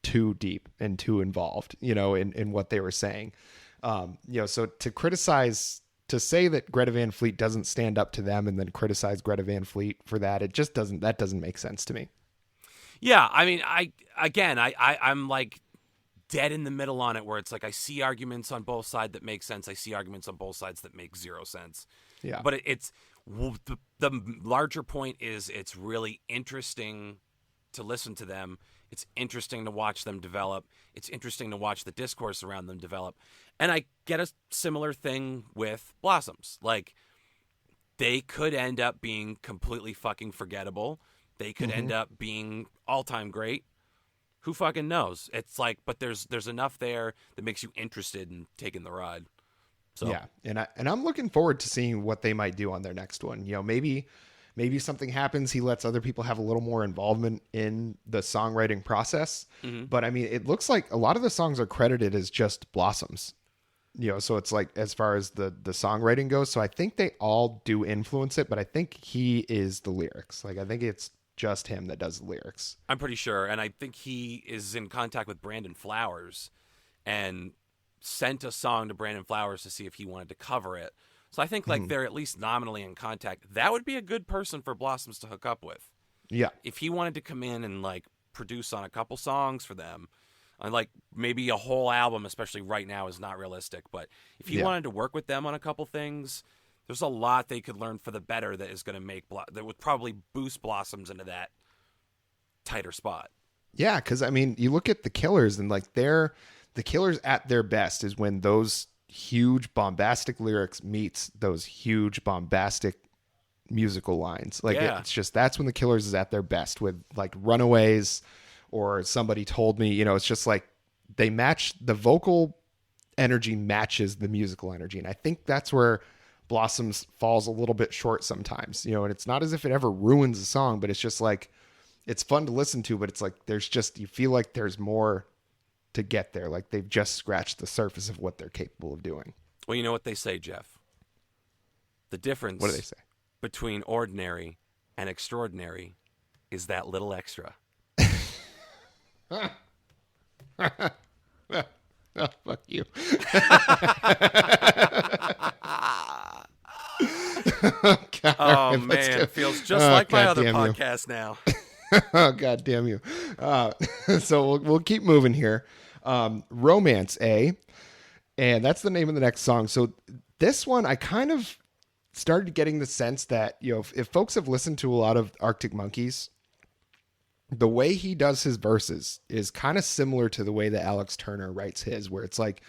too deep and too involved, in what they were saying. So to say that Greta Van Fleet doesn't stand up to them and then criticize Greta Van Fleet for that, that doesn't make sense to me. Yeah, I mean, I'm like dead in the middle on it, where it's like I see arguments on both sides that make sense. I see arguments on both sides that make zero sense. Yeah, but it's the larger point is it's really interesting to listen to them. It's interesting to watch them develop. It's interesting to watch the discourse around them develop. And I get a similar thing with Blossoms. Like, they could end up being completely fucking forgettable. They could end up being all-time great. Who fucking knows? It's like, but there's enough there that makes you interested in taking the ride. So yeah, and I'm looking forward to seeing what they might do on their next one. Maybe something happens. He lets other people have a little more involvement in the songwriting process. Mm-hmm. But I mean, it looks like a lot of the songs are credited as just Blossoms. So it's like, as far as the songwriting goes. So I think they all do influence it, but I think he is the lyrics. Like, I think it's just him that does the lyrics. I'm pretty sure. And I think he is in contact with Brandon Flowers and sent a song to Brandon Flowers to see if he wanted to cover it. So I think like they're at least nominally in contact. That would be a good person for Blossoms to hook up with. Yeah. If he wanted to come in and like produce on a couple songs for them, Like maybe a whole album, especially right now, is not realistic. But if he wanted to work with them on a couple things, there's a lot they could learn for the better that is going to make that would probably boost Blossoms into that tighter spot. Yeah, because I mean, you look at the Killers, and like the Killers at their best is when those huge bombastic lyrics meets those huge bombastic musical lines. Like it's just, that's when the Killers is at their best, with like Runaways or Somebody Told Me. It's just like they match, the vocal energy matches the musical energy, and I think that's where Blossoms falls a little bit short sometimes. And it's not as if it ever ruins the song, but it's just like, it's fun to listen to, but it's like there's just, you feel like there's more to get there. Like they've just scratched the surface of what they're capable of doing. Well, you know what they say, Geoff? The difference, What do they say? Between ordinary and extraordinary is that little extra. Oh, fuck you. God, oh man, it feels just like my other podcast now. Oh, God damn you. So we'll keep moving here. Romance A, and that's the name of the next song. So this one, I kind of started getting the sense that, if folks have listened to a lot of Arctic Monkeys, the way he does his verses is kind of similar to the way that Alex Turner writes his, where it's like,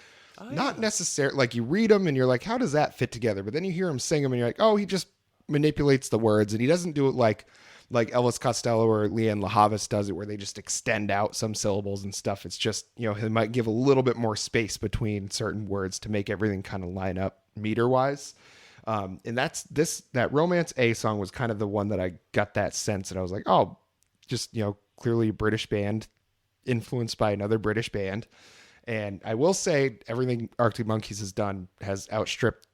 not necessarily like you read them and you're like, how does that fit together? But then you hear him sing them and you're like, oh, he just manipulates the words, and he doesn't do it like Elvis Costello or Leanne LaHavis does it, where they just extend out some syllables and stuff. It's just, he might give a little bit more space between certain words to make everything kind of line up meter wise. And that Romance A song was kind of the one that I got that sense, and I was like, oh, just, clearly a British band influenced by another British band. And I will say everything Arctic Monkeys has done has outstripped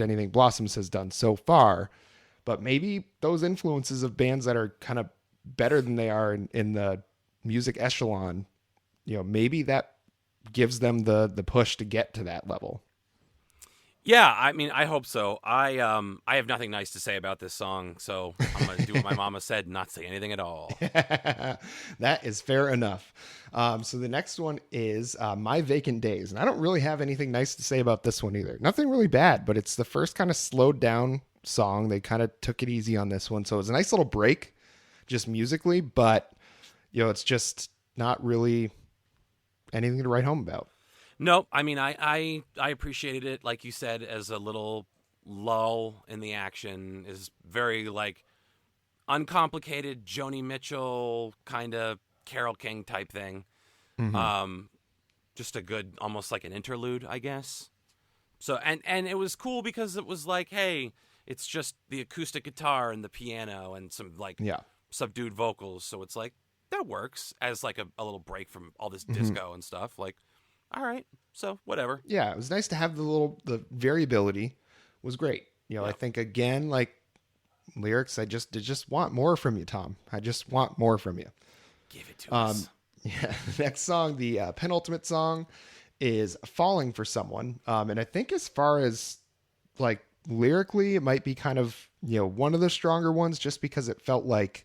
anything Blossoms has done so far. But maybe those influences of bands that are kind of better than they are in the music echelon, maybe that gives them the push to get to that level. Yeah, I mean, I hope so. I have nothing nice to say about this song, so I'm going to do what my mama said, not say anything at all. That is fair enough. So the next one is My Vacant Days, and I don't really have anything nice to say about this one either. Nothing really bad, but it's the first kind of slowed down song. They kind of took it easy on this one, so it was a nice little break just musically, but it's just not really anything to write home about. No, I mean, I appreciated it, like you said, as a little lull in the action. Is very like uncomplicated Joni Mitchell kind of Carole King type thing. Mm-hmm. Just a good, almost like an interlude, I guess. So and it was cool because it was like, hey, it's just the acoustic guitar and the piano and some like subdued vocals. So it's like, that works as like a little break from all this disco and stuff. Like, all right, so whatever. Yeah, it was nice to have the variability was great. I think, again, like lyrics, I just want more from you, Tom. I just want more from you. Give it to us. Yeah, next song, the penultimate song, is Falling for Someone. And I think as far as like lyrically, it might be kind of, one of the stronger ones, just because it felt like,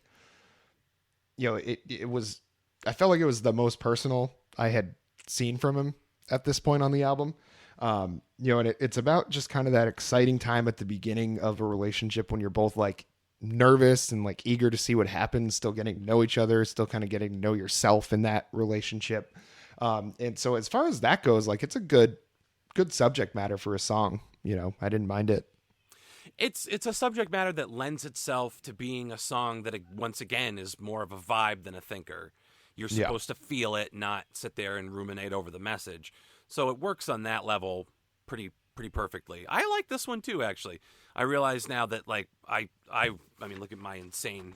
it was, I felt like it was the most personal I had seen from him at this point on the album. And it's about just kind of that exciting time at the beginning of a relationship when you're both like nervous and like eager to see what happens, still getting to know each other, still kind of getting to know yourself in that relationship. And so as far as that goes, like, it's a good subject matter for a song. I didn't mind it. It's a subject matter that lends itself to being a song that, once again, is more of a vibe than a thinker. You're supposed to feel it, not sit there and ruminate over the message. So it works on that level pretty perfectly. I like this one too, actually. I realize now that, like, I mean, look at my insane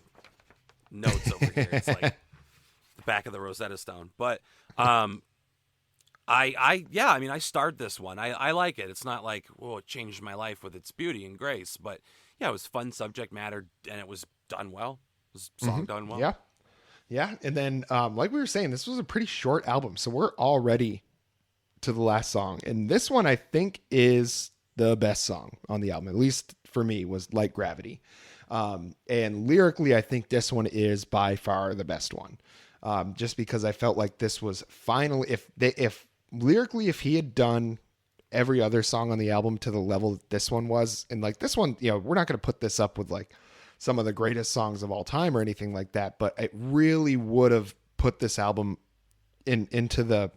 notes over here. It's like the back of the Rosetta Stone. But I starred this one. I like it. It's not like, whoa, it changed my life with its beauty and grace. But yeah, it was fun subject matter, and it was done well. It was song done well. Yeah. Yeah, and then like we were saying, this was a pretty short album, so we're already to the last song. And this one, I think, is the best song on the album, at least for me, was Light Gravity. And lyrically, I think this one is by far the best one. just because I felt like this was finally, if lyrically, if he had done every other song on the album to the level that this one was, and like this one, you know, we're not going to put this up with like some of the greatest songs of all time or anything like that, but it really would have put this album into the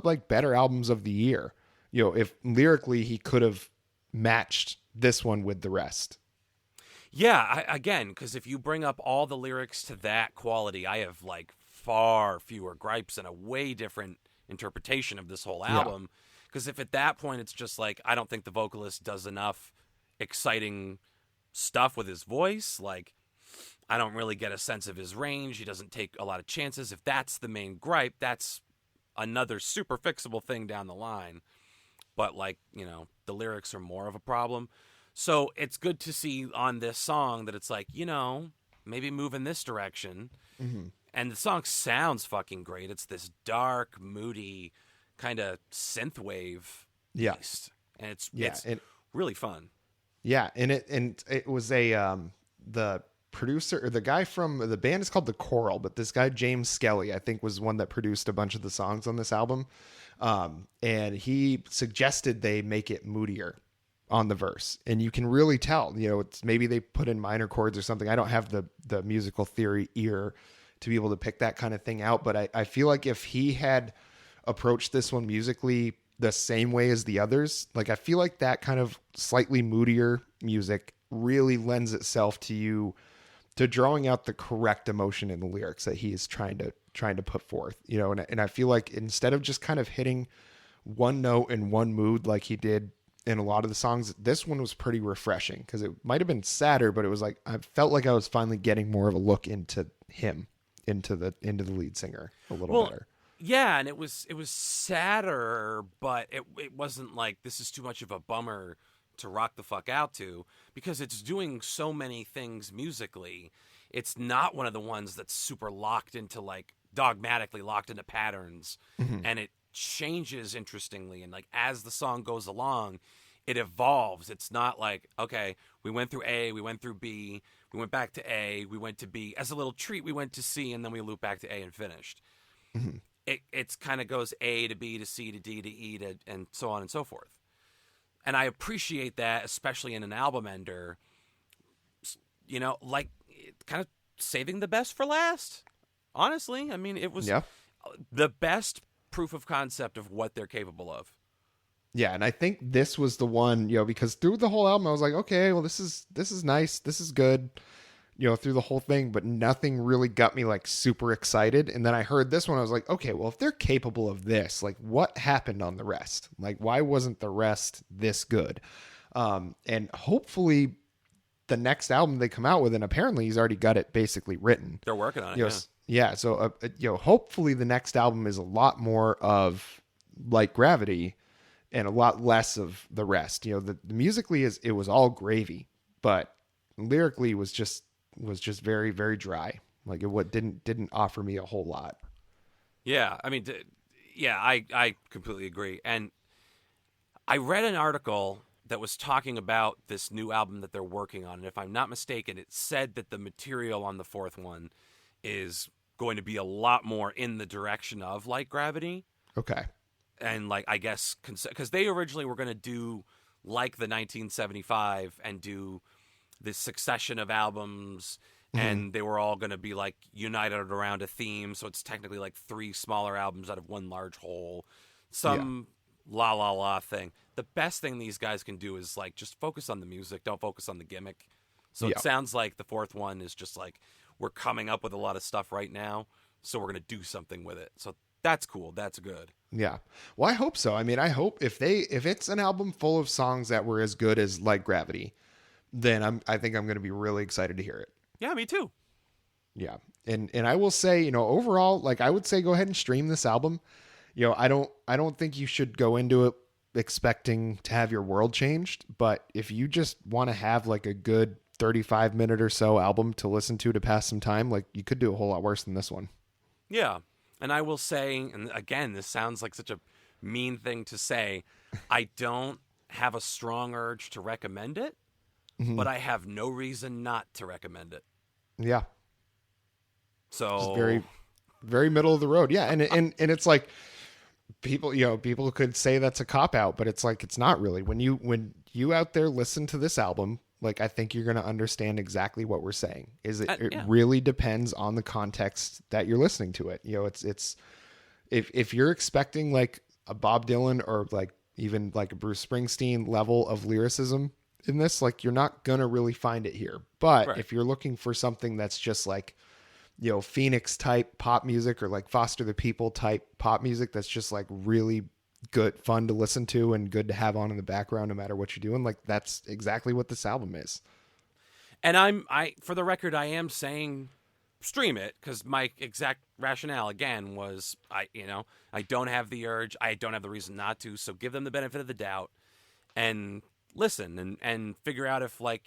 like better albums of the year. You know, if lyrically he could have matched this one with the rest. Yeah, again, because if you bring up all the lyrics to that quality, I have like far fewer gripes and a way different interpretation of this whole album. Because if at that point it's just like, I don't think the vocalist does enough exciting stuff with his voice, like I don't really get a sense of his range, he doesn't take a lot of chances. If that's the main gripe, that's another super fixable thing down the line. But like, you know, the lyrics are more of a problem. So it's good to see on this song that it's like, you know, maybe move in this direction. Mm-hmm. And the song sounds fucking great. It's this dark, moody kind of synthwave beast. And it's really fun. Yeah, and it was the producer, or the guy from the band is called The Coral, but this guy James Skelly, I think, was one that produced a bunch of the songs on this album. And he suggested they make it moodier on the verse, and you can really tell, you know, it's maybe they put in minor chords or something. I don't have the musical theory ear to be able to pick that kind of thing out, but I feel like if he had approached this one musically the same way as the others, like I feel like that kind of slightly moodier music really lends itself to drawing out the correct emotion in the lyrics that he is trying to put forth, you know, and I feel like instead of just kind of hitting one note in one mood like he did in a lot of the songs, this one was pretty refreshing because it might have been sadder, but it was like I felt like I was finally getting more of a look into him, into the lead singer a little better. Yeah, and it was sadder, but it wasn't like this is too much of a bummer to rock the fuck out to, because it's doing so many things musically. It's not one of the ones that's super locked into, like, dogmatically locked into patterns, and it changes interestingly, and like as the song goes along it evolves. It's not like, okay, we went through A, we went through B, we went back to A, we went to B, as a little treat we went to C, and then we loop back to A and finished. It's kind of goes A to B to C to D to E to, and so on and so forth. And I appreciate that, especially in an album ender, you know, like kind of saving the best for last. Honestly, I mean, it was the best proof of concept of what they're capable of. Yeah, and I think this was the one, you know, because through the whole album I was like, okay, well this is nice, this is good, you know, through the whole thing, but nothing really got me like super excited. And then I heard this one, I was like, okay, well if they're capable of this, like what happened on the rest? Like why wasn't the rest this good? And hopefully the next album they come out with, and apparently he's already got it basically written. They're working on it. You know, yeah. So, you know, hopefully the next album is a lot more of Like Gravity and a lot less of the rest. You know, the musically it was all gravy, but lyrically was just very, very dry. Like it didn't offer me a whole lot. Yeah. I mean, yeah, I completely agree. And I read an article that was talking about this new album that they're working on. And if I'm not mistaken, it said that the material on the fourth one is going to be a lot more in the direction of Like Gravity. Okay. And like, I guess, because they originally were going to do like the 1975 and do this succession of albums, and they were all going to be like united around a theme. So it's technically like 3 smaller albums out of one large whole. Some la la la thing. The best thing these guys can do is like just focus on the music, don't focus on the gimmick. So it sounds like the fourth one is just like, we're coming up with a lot of stuff right now, so we're going to do something with it. So that's cool. That's good. Yeah. Well, I hope so. I mean, I hope if it's an album full of songs that were as good as Like Gravity, then I think I'm going to be really excited to hear it. Yeah, me too. Yeah. And I will say, you know, overall, like I would say go ahead and stream this album. You know, I don't think you should go into it expecting to have your world changed, but if you just want to have like a good 35-minute or so album to listen to pass some time, like you could do a whole lot worse than this one. Yeah. And I will say, and again, this sounds like such a mean thing to say, I don't have a strong urge to recommend it, but I have no reason not to recommend it. Yeah. So just very, very middle of the road. Yeah. And it's like people could say that's a cop out, but it's like, it's not really. When you out there listen to this album, like, I think you're going to understand exactly what we're saying. It really depends on the context that you're listening to it. It's if you're expecting like a Bob Dylan or like even like a Bruce Springsteen level of lyricism in this, like, you're not going to really find it here. But if you're looking for something that's just like, Phoenix type pop music or like Foster the People type pop music, that's just like really good, fun to listen to and good to have on in the background, no matter what you're doing. Like, that's exactly what this album is. And I for the record, I am saying stream it, because my exact rationale again was I don't have the urge, I don't have the reason not to, so give them the benefit of the doubt and listen and figure out if, like,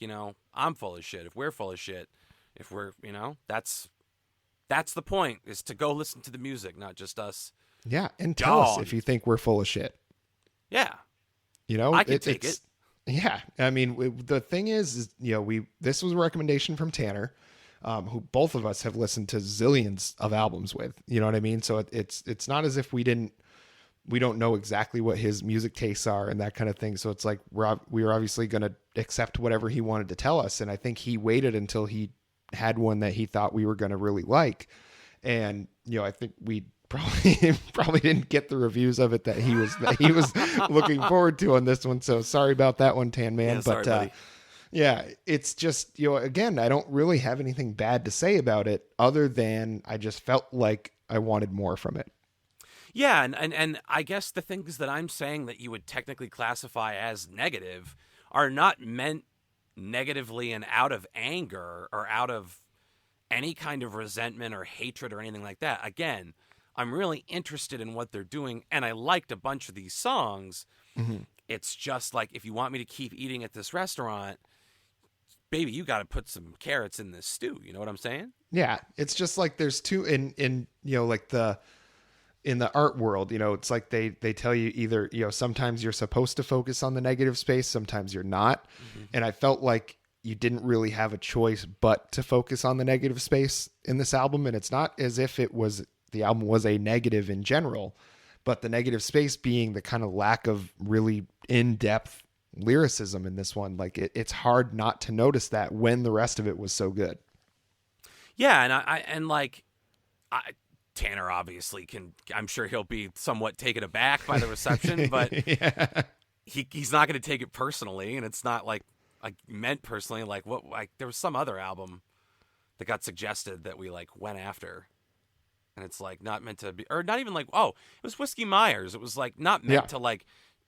I'm full of shit, if we're full of shit, if we're, that's the point, is to go listen to the music, not just us. Yeah, and tell us if you think we're full of shit. Yeah. I can take it. Yeah. I mean, the thing is this was a recommendation from Tanner, who both of us have listened to zillions of albums with, you know what I mean? So it's not as if we don't know exactly what his music tastes are and that kind of thing. So it's like, we were obviously going to accept whatever he wanted to tell us. And I think he waited until he had one that he thought we were going to really like. And, I think we probably didn't get the reviews of it that he was looking forward to on this one. So sorry about that one, Tan Man. Yeah, but, yeah, it's just, again, I don't really have anything bad to say about it other than I just felt like I wanted more from it. Yeah. And I guess the things that I'm saying that you would technically classify as negative are not meant negatively and out of anger or out of any kind of resentment or hatred or anything like that. Again, I'm really interested in what they're doing, and I liked a bunch of these songs. Mm-hmm. It's just like, if you want me to keep eating at this restaurant, baby, you got to put some carrots in this stew. You know what I'm saying? Yeah. It's just like there's two in like in the art world, it's like they tell you either, sometimes you're supposed to focus on the negative space, sometimes you're not. Mm-hmm. And I felt like you didn't really have a choice but to focus on the negative space in this album. And it's not as if the album was a negative in general, but the negative space being the kind of lack of really in-depth lyricism in this one. Like, it's hard not to notice that when the rest of it was so good. Yeah. Tanner obviously I'm sure he'll be somewhat taken aback by the reception, but he's not going to take it personally. And it's not like meant personally. Like, there was some other album that got suggested that we like went after, and it's like not meant to be, or not even like, it was Whiskey Myers. It was like not meant to like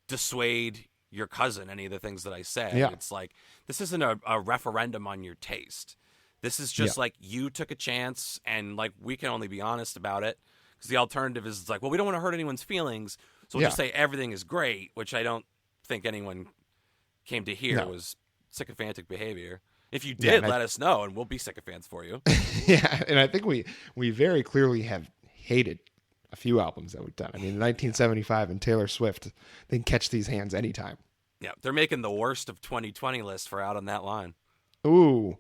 dissuade your cousin, any of the things that I said. Yeah. It's like, this isn't a referendum on your taste. This is just like, you took a chance, and like, we can only be honest about it, because the alternative is like, well, we don't want to hurt anyone's feelings, so we'll just say everything is great, which I don't think anyone came to hear was sycophantic behavior. If you did, let us know, and we'll be sycophants for you. Yeah, and I think we very clearly have hated a few albums that we've done. I mean, 1975 and Taylor Swift, they can catch these hands anytime. Yeah, they're making the worst of 2020 list for Out on That Line. Ooh.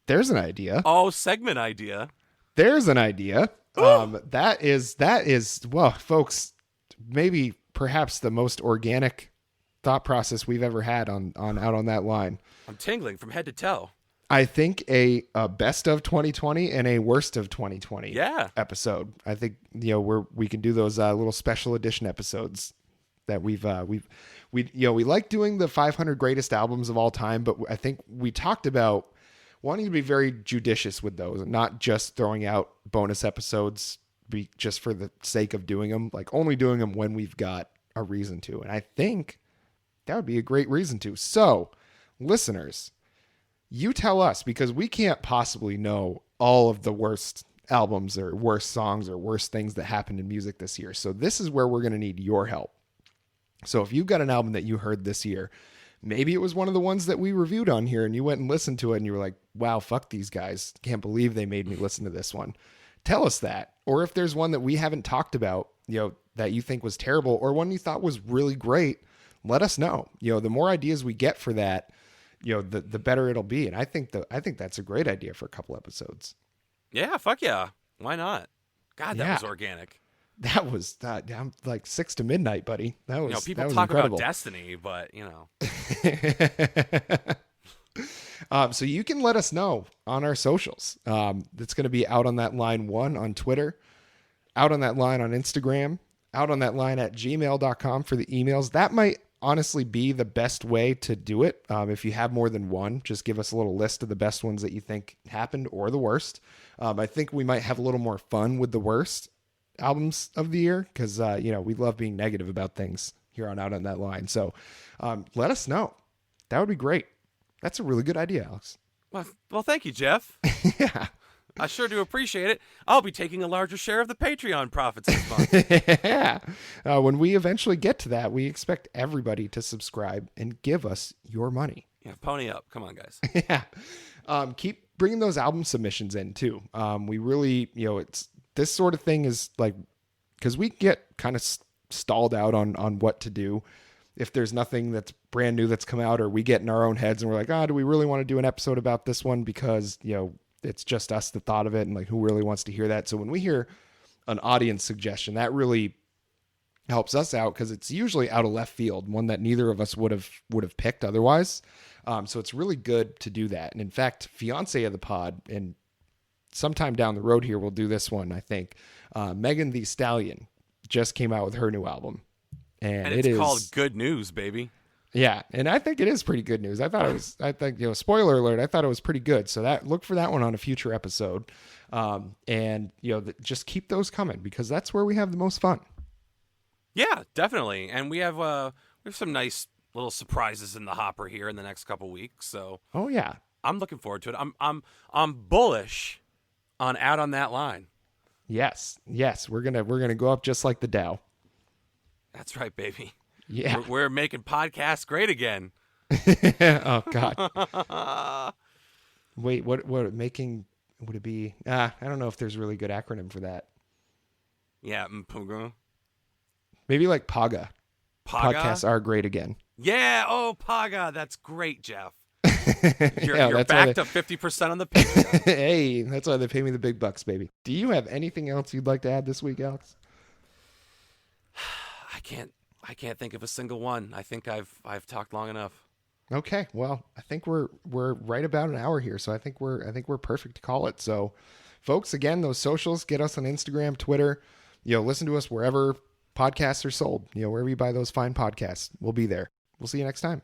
There's an idea. Oh, segment idea. There's an idea. That is, well, folks, maybe perhaps the most organic thought process we've ever had on Out on That Line. I'm tingling from head to toe. I think a best of 2020 and a worst of 2020 episode. I think, we can do those little special edition episodes that we like doing the 500 greatest albums of all time, but I think we talked about wanting to be very judicious with those and not just throwing out bonus episodes just for the sake of doing them, like only doing them when we've got a reason to. And I think that would be a great reason to. So, listeners, you tell us, because we can't possibly know all of the worst albums or worst songs or worst things that happened in music this year. So this is where we're going to need your help. So if you've got an album that you heard this year, maybe it was one of the ones that we reviewed on here and you went and listened to it and you were like, wow, fuck these guys. Can't believe they made me listen to this one. Tell us that. Or if there's one that we haven't talked about, that you think was terrible, or one you thought was really great, let us know. The more ideas we get for that, the better it'll be. And I think that's a great idea for a couple episodes. Yeah, fuck yeah. Why not? God, that was organic. That was I'm like 6 to midnight, buddy. That was People that was talk incredible. about destiny, but So you can let us know on our socials. It's going to be Out on That Line 1 on Twitter, Out on That Line on Instagram, Out on That Line at gmail.com for the emails. That might honestly be the best way to do it. If you have more than one, just give us a little list of the best ones that you think happened or the worst. I think we might have a little more fun with the worst albums of the year because, we love being negative about things here on Out on That Line. So let us know. That would be great. That's a really good idea, Alex. Well, thank you, Geoff. Yeah. I sure do appreciate it. I'll be taking a larger share of the Patreon profits this month. Yeah. When we eventually get to that, we expect everybody to subscribe and give us your money. Yeah, pony up. Come on, guys. Yeah. Keep bringing those album submissions in too. We really, it's this sort of thing is like, because we get kind of stalled out on what to do. If there's nothing that's brand new that's come out, or we get in our own heads and we're like, do we really want to do an episode about this one? Because, it's just us that thought of it, and like, who really wants to hear that? So when we hear an audience suggestion, that really helps us out because it's usually out of left field, one that neither of us would have picked otherwise. So it's really good to do that. And in fact, fiance of the pod, and sometime down the road here, we'll do this one, I think. Megan Thee Stallion just came out with her new album. And it's called Good News, baby. Yeah, and I think it is pretty good news. I think, spoiler alert, I thought it was pretty good. So look for that one on a future episode. And, just keep those coming because that's where we have the most fun. Yeah, definitely. And we have some nice little surprises in the hopper here in the next couple weeks. So, oh yeah, I'm looking forward to it. I'm bullish on Out on That Line. Yes, we're gonna go up just like the Dow. That's right, baby. Yeah, we're making podcasts great again. Oh God. Wait, what making would it be? I don't know if there's a really good acronym for that. Yeah, maybe like PAGA. PAGA? Podcasts are great again. Yeah, PAGA. That's great, Geoff. You're Yeah, backed up 50% on the Patreon. Hey, that's why they pay me the big bucks, baby. Do you have anything else you'd like to add this week, Alex? I can't think of a single one. I think I've talked long enough. Okay, well, I think we're right about an hour here, so I think we're perfect to call it. So, folks, again, those socials, get us on Instagram, Twitter. Listen to us wherever podcasts are sold. Wherever you buy those fine podcasts, we'll be there. We'll see you next time.